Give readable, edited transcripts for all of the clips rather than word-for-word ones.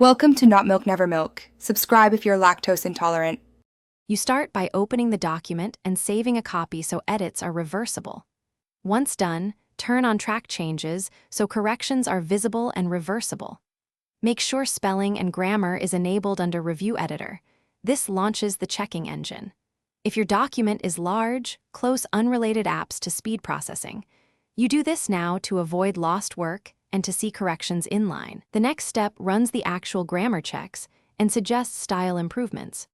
Welcome to Not Milk Never Milk. Subscribe if you're lactose intolerant. You start by opening the document and saving a copy so edits are reversible. Once done, turn on track changes so corrections are visible and reversible. Make sure spelling and grammar is enabled under Review Editor. This launches the checking engine. If your document is large, close unrelated apps to speed processing. You do this now to avoid lost work and to see corrections inline. The next step runs the actual grammar checks and suggests style improvements.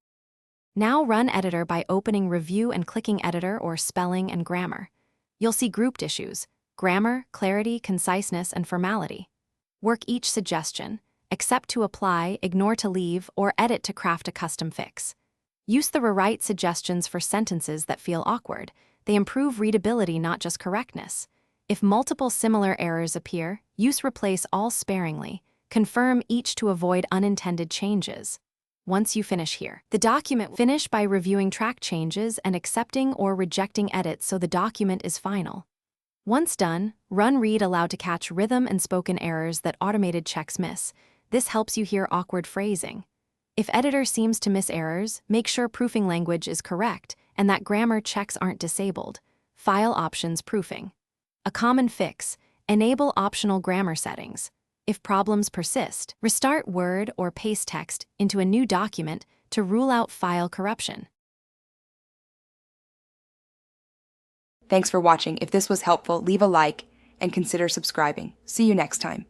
Now run Editor by opening Review and clicking Editor or Spelling and Grammar. You'll see grouped issues: grammar, clarity, conciseness, and formality. Work each suggestion, accept to apply, ignore to leave, or edit to craft a custom fix. Use the rewrite suggestions for sentences that feel awkward. They improve readability, not just correctness. If multiple similar errors appear, use replace all sparingly. Confirm each to avoid unintended changes. Once you finish here, the document finish by reviewing track changes and accepting or rejecting edits so the document is final. Once done, run read aloud to catch rhythm and spoken errors that automated checks miss. This helps you hear awkward phrasing. If editor seems to miss errors, make sure proofing language is correct and that grammar checks aren't disabled. File options proofing. A common fix: enable optional grammar settings. If problems persist, restart Word or paste text into a new document to rule out file corruption. Thanks for watching. If this was helpful, leave a like and consider subscribing. See you next time.